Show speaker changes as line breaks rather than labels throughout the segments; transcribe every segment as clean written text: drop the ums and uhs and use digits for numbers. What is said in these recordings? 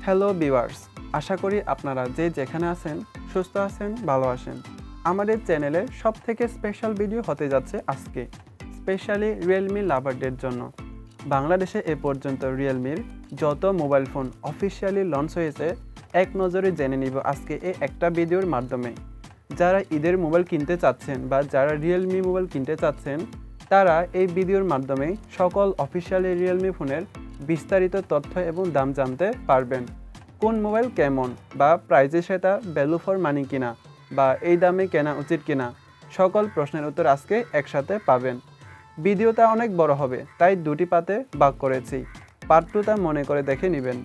Hello viewers, আশা করি আপনারা যে যেখানে আছেন সুস্থ আছেন, ভালো আছেন। আমাদের চ্যানেলের সবথেকে স্পেশাল ভিডিও হতে যাচ্ছে আজকে, স্পেশালি রিয়েলমি লাভারদের জন্য। বাংলাদেশে এ পর্যন্ত রিয়েলমির যত মোবাইল ফোন অফিসিয়ালি লঞ্চ হয়েছে এক নজরে জেনে নিব আজকে এই একটা ভিডিওর মাধ্যমে। যারা ঈদের মোবাইল কিনতে চাচ্ছেন বা যারা রিয়েলমি মোবাইল কিনতে চাচ্ছেন তারা এই ভিডিওর মাধ্যমে সকল অফিসিয়ালি রিয়েলমি ফোনের বিস্তারিত তথ্য এবং দাম জানতে পারবেন। কোন মোবাইল কেমন বা প্রাইজে সেটা ভ্যালু ফর মানি কিনা বা এই দামে কেনা উচিত কিনা, সকল প্রশ্নের উত্তর আজকে একসাথে পাবেন। ভিডিওটা অনেক বড় হবে, তাই দুটি পাতে ভাগ করেছি। পার্ট 2 তা মনে করে দেখে নেবেন।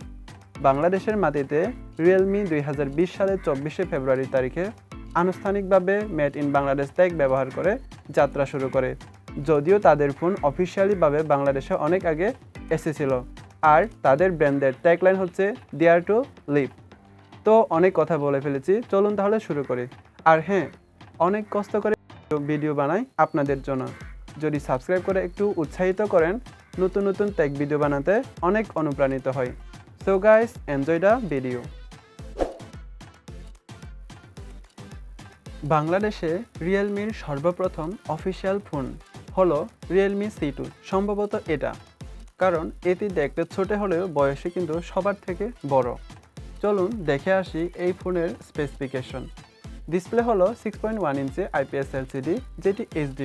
বাংলাদেশের মাটিতে রিয়েলমি 2020 সালের 24শে ফেব্রুয়ারি তারিখে আনুষ্ঠানিকভাবে মেড ইন বাংলাদেশ ট্যাগ ব্যবহার করে যাত্রা শুরু করে। যদিও তাদের ফোন অফিসিয়ালিভাবে বাংলাদেশে অনেক আগে এসেছিল, আর তাদের ব্র্যান্ডের ট্যাগলাইন হচ্ছে ডিয়ার টু লিভ। তো অনেক কথা বলে ফেলেছি, চলুন তাহলে শুরু করি। আর হ্যাঁ, অনেক কষ্ট করে ভিডিও বানাই আপনাদের জন্য। যদি সাবস্ক্রাইব করে একটু উৎসাহিত করেন, নতুন নতুন ট্যাগ ভিডিও বানাতে অনেক অনুপ্রাণিত হয়। So guys, enjoy the video. বাংলাদেশে রিয়েলমির সর্বপ্রথম অফিসিয়াল ফোন হলো রিয়েলমি C2। সম্ভবত এটা, কারণ এটি দেখতে ছোট হলেও বয়সে কিন্তু সবার থেকে বড়। চলুন দেখে আসি এই ফোনের স্পেসিফিকেশন। ডিসপ্লে হলো 6.1 ইঞ্চি IPS LCD, যেটি HD+।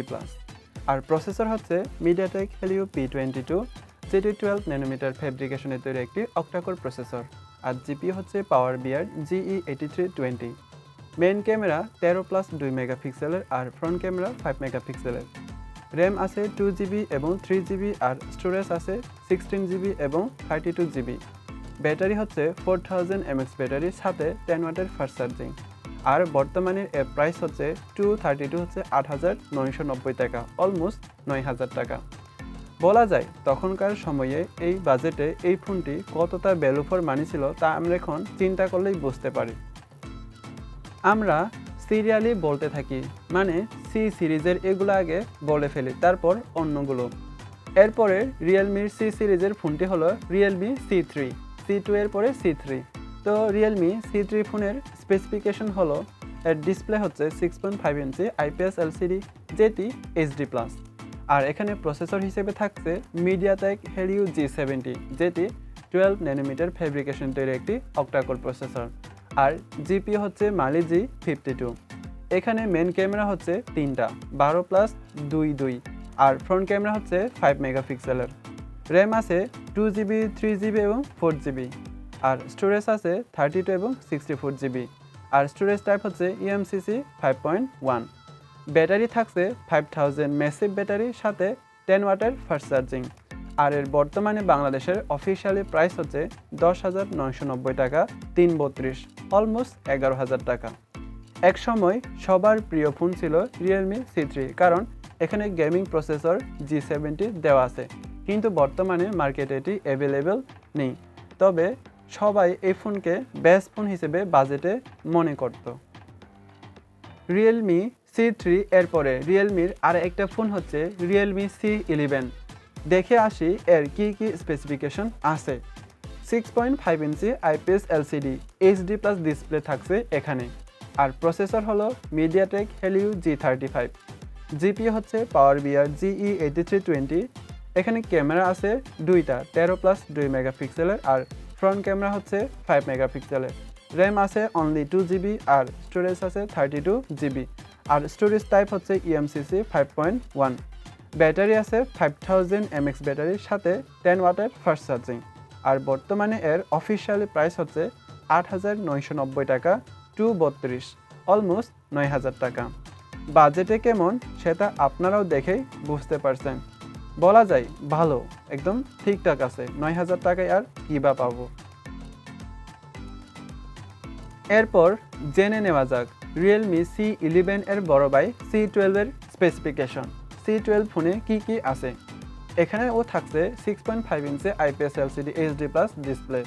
আর প্রসেসর হচ্ছে MediaTek Helio P22, যেটি 12 ন্যানোমিটার ফ্যাব্রিকেশনে তৈরি একটি অক্টাকোর প্রসেসর। আর জিপিইউ হচ্ছে PowerVR GE8320। মেইন ক্যামেরা 13+2 মেগাপিক্সেলের আর ফ্রন্ট ক্যামেরা 5 মেগাপিক্সেলের। র্যাম আছে 2GB এবং 3GB, আর স্টোরেজ আছে 16GB এবং 32GB। ব্যাটারি হচ্ছে 4000 mAh ব্যাটারির সাথে 10 ওয়াটের ফাস্ট চার্জিং। আর বর্তমানে এর প্রাইস হচ্ছে 232 হচ্ছে 8990 টাকা, অলমোস্ট 9000 টাকা। বলা যায় তখনকার সময়ে এই বাজেটে এই ফোনটি কতটা ভ্যালু ফর মানি ছিল তা আমরা এখন চিন্তা করলেই বুঝতে পারি। আমরা সিরিয়ালি বলতে থাকি, মানে সি সিরিজের এগুলো আগে বলে ফেলি, তারপর অন্যগুলো। এরপরে রিয়েলমির সি সিরিজের ফোনটি হলো রিয়েলমি C3, C2 এর পরে C3। তো রিয়েলমি C3 ফোনের স্পেসিফিকেশন হলো এর ডিসপ্লে হচ্ছে 6.5 ইঞ্চি IPS LCD, যেটি HD+। আর এখানে প্রসেসর হিসেবে থাকছে MediaTek Helio G70, যেটি 12 ন্যানোমিটার ফ্যাব্রিকেশন তৈরি একটি অক্টাকোর প্রসেসর। আর জিপিইউ হচ্ছে Mali G52। এখানে মেন ক্যামেরা হচ্ছে 3টা 12+2 আর ফ্রন্ট ক্যামেরা হচ্ছে 5 মেগাপিক্সেলের। র্যাম আছে 2GB, 3GB এবং 4GB। আর স্টোরেজ আছে 32 এবং 64GB। আর স্টোরেজ টাইপ হচ্ছে eMMC 5.1। ব্যাটারি থাকছে 5000 ম্যাসিভ ব্যাটারির সাথে 10 ওয়াটের ফাস্ট চার্জিং। আর এর বর্তমানে বাংলাদেশের অফিসিয়ালি প্রাইস হচ্ছে 10,990 টাকা, 332, অলমোস্ট 11,000 টাকা। এক সময় সবার প্রিয় ফোন ছিল রিয়েলমি C3, কারণ এখানে গেমিং প্রসেসর G70 দেওয়া আছে, কিন্তু বর্তমানে মার্কেটে এটি অ্যাভেলেবেল নেই। তবে সবাই এই ফোনকে বেস্ট ফোন হিসেবে বাজেটে মনে করত। রিয়েলমি C3 এরপরে রিয়েলমির আর একটা ফোন হচ্ছে রিয়েলমি C11। দেখে আসি এর কি কি স্পেসিফিকেশন আছে। 6.5 inch IPS LCD HD+ display থাকছে এখানে। আর প্রসেসর হলো MediaTek Helio G35। জিপিইউ হচ্ছে PowerVR GE8320। এখানে ক্যামেরা আছে দুইটা 13+2 মেগাপিক্সেলের, আর ফ্রন্ট ক্যামেরা হচ্ছে 5 মেগাপিক্সেলের। র্যাম আছে অনলি 2GB, আর স্টোরেজ আছে 32GB। আর স্টোরেজ টাইপ হচ্ছে eMMC 5.1। ব্যাটারি আছে 5000 mAh ব্যাটারির সাথে 10 ওয়াটের ফাস্ট চার্জিং। আর বর্তমানে এর অফিসিয়ালি প্রাইস হচ্ছে 8990 টাকা, 232, অলমোস্ট 9000 টাকা। বাজেটে কেমন সেটা আপনারাও দেখেই বুঝতে পারছেন। বলা যায় ভালো, একদম ঠিকঠাক আছে। 9000 টাকায় আর কী বা পাবো। এরপর জেনে নেওয়া যাক রিয়েলমি C11 এর বড় ভাই C12 এর স্পেসিফিকেশন। C12 ফোনে কি কি আছে? এখানে ও থাকছে 6.5 inch IPS LCD HD+ display.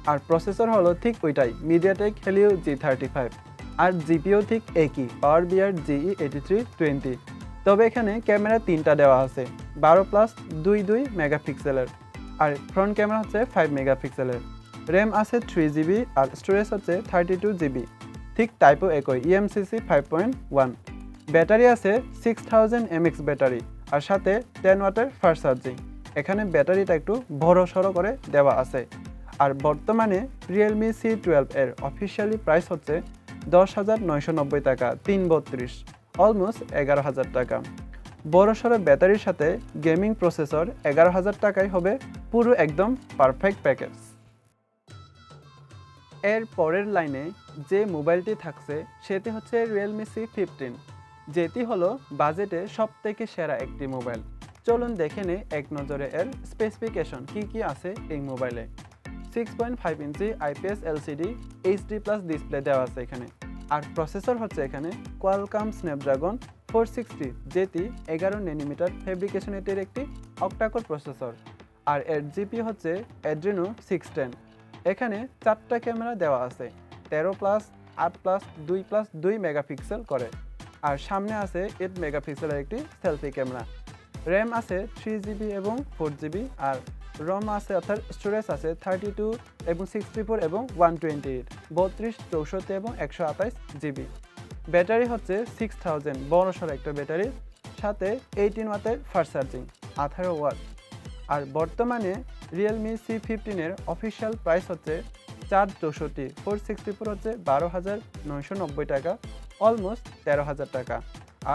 আর প্রসেসর হলো ঠিক ওইটাই, MediaTek Helio G35। আর জিপিইউ ঠিক একই, PowerVR GE8320। তবে এখানে ক্যামেরা 3টা দেওয়া আছে 12+22 মেগাপিক্সেলের। আর ফ্রন্ট ক্যামেরা হচ্ছে 5 মেগাপিক্সেলের। র্যাম আছে 3GB আর স্টোরেজ হচ্ছে 32GB, ঠিক টাইপও একই EMCC 5.1। ব্যাটারি আছে 6000 mAh ব্যাটারি আর সাথে 10 ওয়াটের ফাস্ট চার্জিং। এখানে ব্যাটারিটা একটু বড় সড়ো করে দেওয়া আছে। আর বর্তমানে রিয়েলমি C12 এর অফিসিয়ালি প্রাইস হচ্ছে 10,990 টাকা, 332, অলমোস্ট 11,000 টাকা। বড়সড় ব্যাটারির সাথে গেমিং প্রসেসর 11,000 টাকায় হবে পুরো একদম পারফেক্ট প্যাকেজ। এর পরের লাইনে যে মোবাইলটি থাকছে সেটি হচ্ছে রিয়েলমি C15, যেটি হলো বাজেটে সবথেকে সেরা একটি মোবাইল। চলুন দেখে নেই এক নজরে এর স্পেসিফিকেশন কি আছে এই মোবাইলে। 6.5 inch IPS LCD HD+ display দেওয়া আছে এখানে। আর প্রসেসর হচ্ছে এখানে কোয়ালকম স্ন্যাপড্রাগন 460, যেটি 11 nm ফেব্রিকেশনেটের একটি অক্টাকোর প্রসেসর। আর এর জিপি হচ্ছে Adreno 610। এখানে 4টা ক্যামেরা দেওয়া আছে, 13+, 8+, 2+2 মেগাপিক্সেল করে। আর সামনে আছে 8 মেগাপিক্সেলের একটি সেলফি ক্যামেরা। র্যাম আছে 3GB এবং 4GB, আর রম আছে অর্থাৎ স্টোরেজ আছে 32 এবং 64 এবং 128, 32, 64 এবং 128GB। ব্যাটারি হচ্ছে 6000, বড়সড় একটা ব্যাটারি, সাথে 18 ওয়াটের ফাস্ট চার্জিং, 18 ওয়াট। আর বর্তমানে রিয়েলমি C15 এর অফিসিয়াল প্রাইস হচ্ছে 464, 464 হচ্ছে 12,990 টাকা, অলমোস্ট 13,000 টাকা।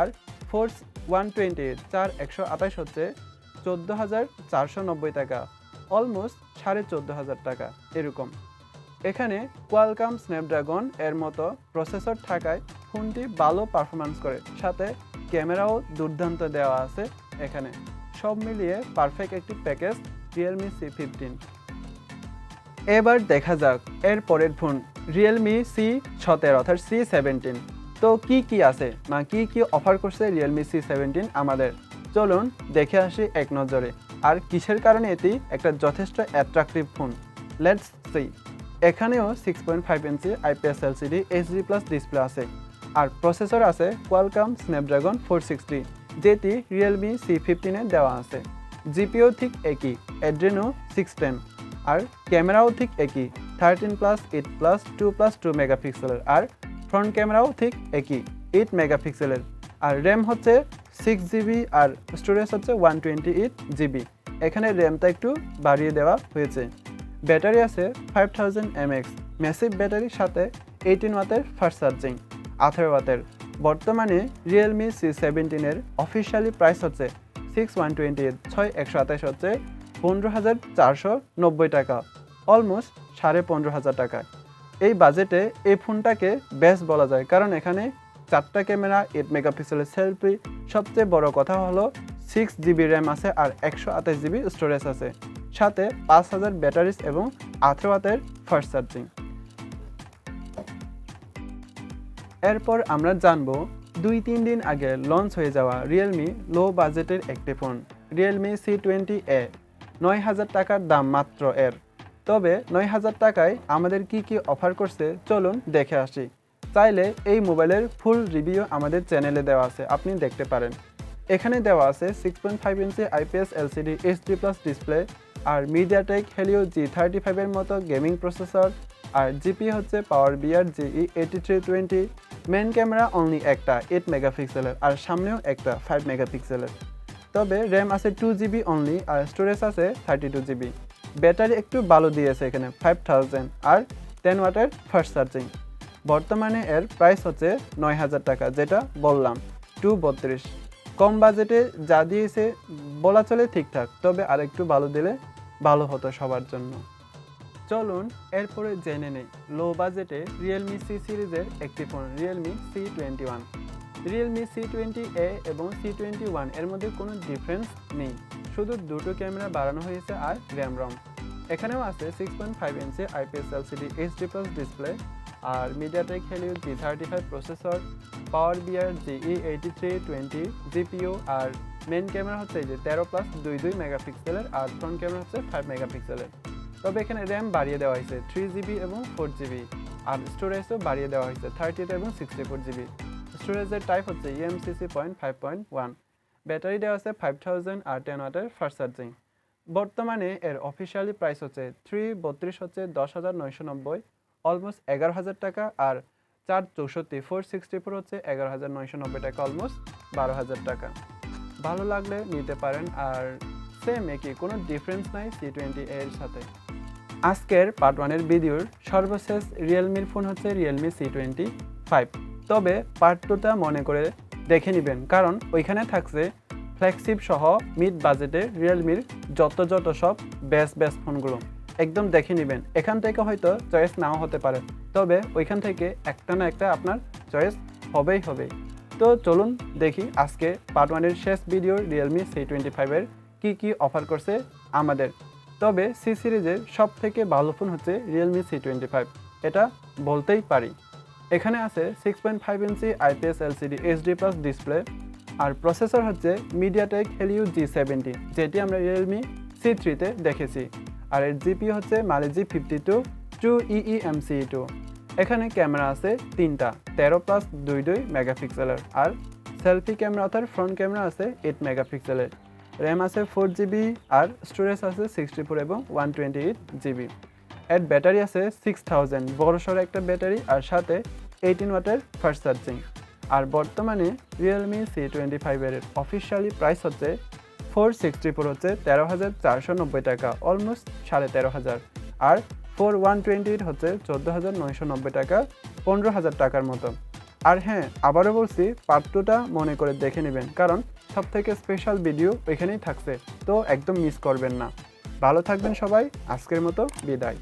আর 128 4128 হচ্ছে 14,490 টাকা, অলমোস্ট 14,500 টাকা এরকম। এখানে কোয়ালকম স্ন্যাপড্রাগন এর মতো প্রসেসর থাকায় ফোনটি ভালো পারফরমেন্স করে, সাথে ক্যামেরাও দুর্দান্ত দেওয়া আছে এখানে। সব মিলিয়ে পারফেক্ট একটি প্যাকেজ রিয়েলমি C15। এবার দেখা যাক এর পরের ফোন রিয়েলমি C17 অর্থাৎ C17। তো কি আছে বা কি অফার করছে রিয়েলমি C17 আমাদের, চলুন দেখে আসি এক নজরে। আর কিসের কারণে এটি একটা যথেষ্ট অ্যাট্রাকটিভ ফোন, লেটস সি। এখানেও 6.5 inch IPS LCD HD+ display আছে। আর প্রসেসর আছে কোয়ালকম স্ন্যাপড্রাগন 460, যেটি রিয়েলমি C15 এ দেওয়া আছে। জিপিও ঠিক একই, Adreno 610। আর ক্যামেরাও ঠিক একই, 13+, 8+, 2+2 মেগাপিক্সেলের। আর ফ্রন্ট ক্যামেরাও ঠিক একই, 8 মেগাপিক্সেলের। আর র্যাম হচ্ছে 6GB আর স্টোরেজ হচ্ছে 128GB। এখানে র্যামটা একটু বাড়িয়ে দেওয়া হয়েছে। ব্যাটারি আছে 5000 mAh ম্যাসিভ ব্যাটারির সাথে 18 ওয়াটের ফাস্ট চার্জিং, 18 ওয়াটের। বর্তমানে রিয়েলমি C17 এর অফিসিয়ালি প্রাইস হচ্ছে 6128, 6128 হচ্ছে 15,490 টাকা, অলমোস্ট 15,500 টাকা। এই বাজেটে এই ফোনটাকে বেস্ট বলা যায়, কারণ এখানে 4টা ক্যামেরা, 8 মেগাপিক্সেলের সেলফি, সবচেয়ে বড় কথা হলো 6GB র্যাম আছে আর 128GB স্টোরেজ আছে, সাথে 5000 ব্যাটারিজ এবং 18 ওয়াটের ফাস্ট চার্জিং। এরপর আমরা জানবো 2-3 দিন আগে লঞ্চ হয়ে যাওয়া রিয়েলমি লো বাজেটের একটি ফোন রিয়েলমি C20A। 9,000 টাকার দাম মাত্র এর। তবে 9,000 টাকায় আমাদের কি অফার করছে চলুন দেখে আসি। চাইলে এই মোবাইলের ফুল রিভিউ আমাদের চ্যানেলে দেওয়া আছে, আপনি দেখতে পারেন। এখানে দেওয়া আছে 6.5 inch IPS LCD HD+ display, আর MediaTek Helio G35 এর মতো গেমিং প্রসেসর, আর জিপি হচ্ছে PowerVR GE8320। Main camera only একটা 8 মেগাপিক্সেলের, আর সামনেও একটা 5 মেগাপিক্সেলের। তবে র্যাম আছে 2GB অনলি, আর স্টোরেজ আছে 32GB। ব্যাটারি একটু ভালো দিয়েছে এখানে 5000, আর 10 ওয়াটের ফাস্ট চার্জিং। বর্তমানে এর প্রাইস হচ্ছে 9,000 টাকা, যেটা বললাম 232। কম বাজেটে যা দিয়েছে বলা চলে ঠিকঠাক, তবে আরেকটু ভালো দিলে ভালো হতো সবার জন্য। চলুন এরপরে জেনে নেই লো বাজেটে রিয়েলমি C সিরিজের একটি phone Realme C21। Realme C20A এবং C21 এর মধ্যে কোনো ডিফারেন্স নেই, শুধু দুটো ক্যামেরা বাড়ানো হয়েছে আর র্যাম রম। এখানেও আছে 6.5 inch IPS LCD HD+ display, আর MediaTek Helio G35 processor, PowerVR GE8320 GPU, আর মেন ক্যামেরা হচ্ছে যে 13+22 মেগাপিক্সেলের, আর ফ্রন্ট ক্যামেরা হচ্ছে 5 মেগাপিক্সেলের। তবে এখানে র্যাম বাড়িয়ে দেওয়া হয়েছে 3GB এবং 4GB, আর স্টোরেজও বাড়িয়ে দেওয়া হয়েছে 32 এবং 64GB। স্টোরেজের টাইপ হচ্ছে EMCC 5.1। ব্যাটারি দেওয়া আছে 5000 আর 10 ওয়াটের ফাস্ট চার্জিং। বর্তমানে এর অফিসিয়ালি প্রাইস হচ্ছে 332 হচ্ছে 10,990, অলমোস্ট 11,000 টাকা। আর 464 464 হচ্ছে 11,990 টাকা, অলমোস্ট 12,000 টাকা। ভালো লাগলে নিতে পারেন। আর সেম একই, কোনো ডিফারেন্স নাই C20 এর সাথে। আজকের পার্ট 1-এর ভিডিওর সর্বশেষ রিয়েলমির ফোন হচ্ছে রিয়েলমি C25। তবে পার্ট 2টা মনে করে দেখে নেবেন, কারণ ওইখানে থাকছে ফ্ল্যাগশিপ সহ মিড বাজেটে রিয়েলমির যত সব বেস্ট ফোনগুলো একদম দেখে নেবেন। এখান থেকে হয়তো চয়েস নাও হতে পারে, তবে ওইখান থেকে একটা না একটা আপনার চয়েস হবেই। তো চলুন দেখি আজকে পার্ট 1-এর শেষ ভিডিও রিয়েলমি C25-এর কি অফার করছে আমাদের। তবে সি সিরিজের সব থেকে ভালো ফোন হচ্ছে রিয়েলমি C25, এটা বলতেই পারি। এখানে আছে 6.5 inch IPS LCD HD+ display, আর প্রসেসর হচ্ছে মিডিয়াটেক হেলিও G70, যেটি আমরা রিয়েলমি C3-তে দেখেছি। আর এর জিপি হচ্ছে Mali G52 2EE MCU2। এখানে ক্যামেরা আছে 3টা 13+22 মেগাপিক্সেলের, আর সেলফি ক্যামেরা অর্থাৎ ফ্রন্ট ক্যামেরা আছে 8 মেগাপিক্সেলের। র্যাম আছে 4GB, আর স্টোরেজ আছে 64 এবং 128GB। এর ব্যাটারি আছে 6000, বড়সড় একটা ব্যাটারি, আর সাথে 18 ওয়াটের ফাস্ট চার্জিং। আর বর্তমানে রিয়েলমি C25-এর অফিসিয়ালি প্রাইস হচ্ছে 464 হচ্ছে 13,490 টাকা, অলমোস্ট 13,500। আর 4128 হচ্ছে 14,990 টাকা, 15,000 টাকার মতো। আর হ্যাঁ, আবারও বলছি, পার্ট 2টা মনে করে দেখে নেবেন, কারণ সবথেকে স্পেশাল ভিডিও ওইখানেই থাকছে, তো একদম মিস করবেন না। ভালো থাকবেন সবাই, আজকের মতো বিদায়।